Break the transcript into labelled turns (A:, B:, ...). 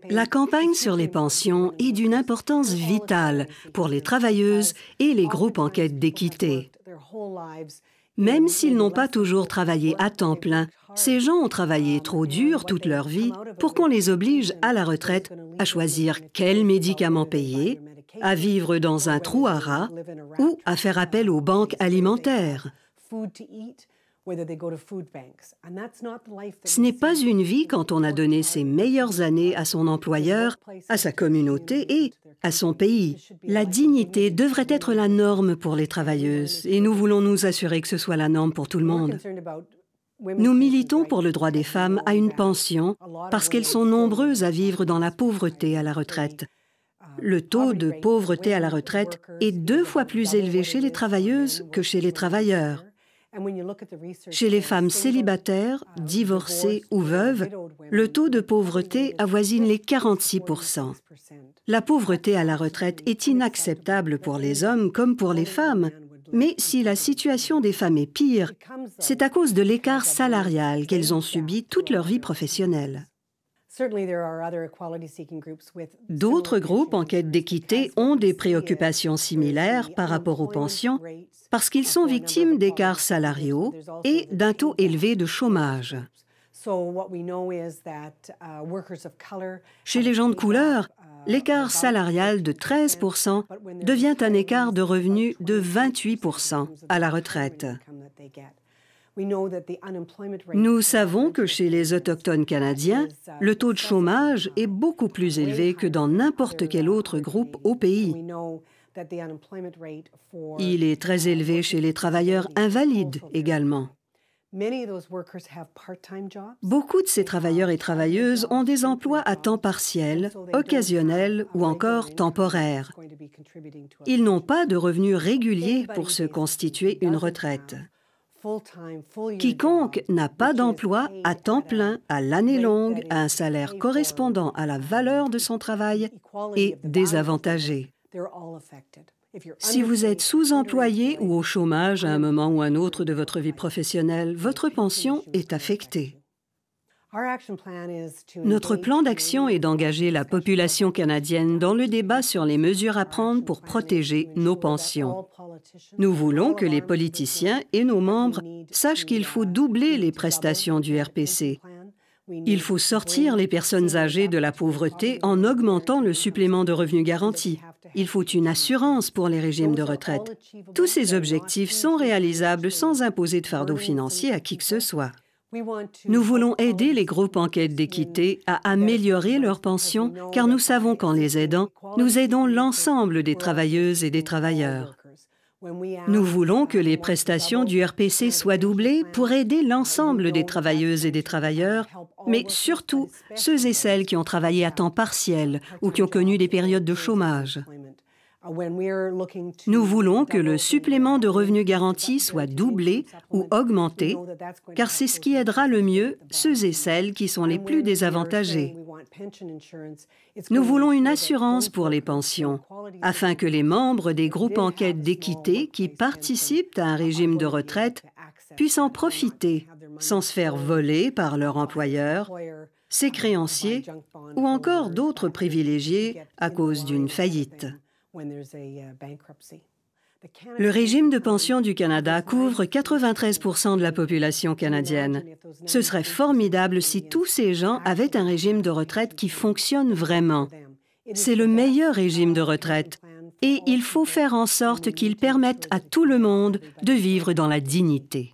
A: La campagne sur les pensions est d'une importance vitale pour les travailleuses et les groupes en quête d'équité. Même s'ils n'ont pas toujours travaillé à temps plein, ces gens ont travaillé trop dur toute leur vie pour qu'on les oblige à la retraite à choisir quels médicaments payer, à vivre dans un trou à rats ou à faire appel aux banques alimentaires. Ce n'est pas une vie quand on a donné ses meilleures années à son employeur, à sa communauté et à son pays. La dignité devrait être la norme pour les travailleuses et nous voulons nous assurer que ce soit la norme pour tout le monde. Nous militons pour le droit des femmes à une pension parce qu'elles sont nombreuses à vivre dans la pauvreté à la retraite. Le taux de pauvreté à la retraite est 2 fois plus élevé chez les travailleuses que chez les travailleurs. Chez les femmes célibataires, divorcées ou veuves, le taux de pauvreté avoisine les 46%. La pauvreté à la retraite est inacceptable pour les hommes comme pour les femmes. Mais si la situation des femmes est pire, c'est à cause de l'écart salarial qu'elles ont subi toute leur vie professionnelle. D'autres groupes en quête d'équité ont des préoccupations similaires par rapport aux pensions parce qu'ils sont victimes d'écarts salariaux et d'un taux élevé de chômage. Chez les gens de couleur, l'écart salarial de 13% devient un écart de revenus de 28% à la retraite. Nous savons que chez les Autochtones canadiens, le taux de chômage est beaucoup plus élevé que dans n'importe quel autre groupe au pays. Il est très élevé chez les travailleurs invalides également. Beaucoup de ces travailleurs et travailleuses ont des emplois à temps partiel, occasionnels ou encore temporaires. Ils n'ont pas de revenus réguliers pour se constituer une retraite. Quiconque n'a pas d'emploi à temps plein, à l'année longue, à un salaire correspondant à la valeur de son travail est désavantagé. Si vous êtes sous-employé ou au chômage à un moment ou un autre de votre vie professionnelle, votre pension est affectée. Notre plan d'action est d'engager la population canadienne dans le débat sur les mesures à prendre pour protéger nos pensions. Nous voulons que les politiciens et nos membres sachent qu'il faut doubler les prestations du RPC. Il faut sortir les personnes âgées de la pauvreté en augmentant le supplément de revenu garanti. Il faut une assurance pour les régimes de retraite. Tous ces objectifs sont réalisables sans imposer de fardeau financier à qui que ce soit. Nous voulons aider les groupes en quête d'équité à améliorer leurs pensions, car nous savons qu'en les aidant, nous aidons l'ensemble des travailleuses et des travailleurs. Nous voulons que les prestations du RPC soient doublées pour aider l'ensemble des travailleuses et des travailleurs, mais surtout ceux et celles qui ont travaillé à temps partiel ou qui ont connu des périodes de chômage. Nous voulons que le supplément de revenu garanti soit doublé ou augmenté, car c'est ce qui aidera le mieux ceux et celles qui sont les plus désavantagés. Nous voulons une assurance pour les pensions, afin que les membres des groupes en quête d'équité qui participent à un régime de retraite puissent en profiter sans se faire voler par leur employeur, ses créanciers ou encore d'autres privilégiés à cause d'une faillite. Le régime de pension du Canada couvre 93% de la population canadienne. Ce serait formidable si tous ces gens avaient un régime de retraite qui fonctionne vraiment. C'est le meilleur régime de retraite et il faut faire en sorte qu'il permette à tout le monde de vivre dans la dignité.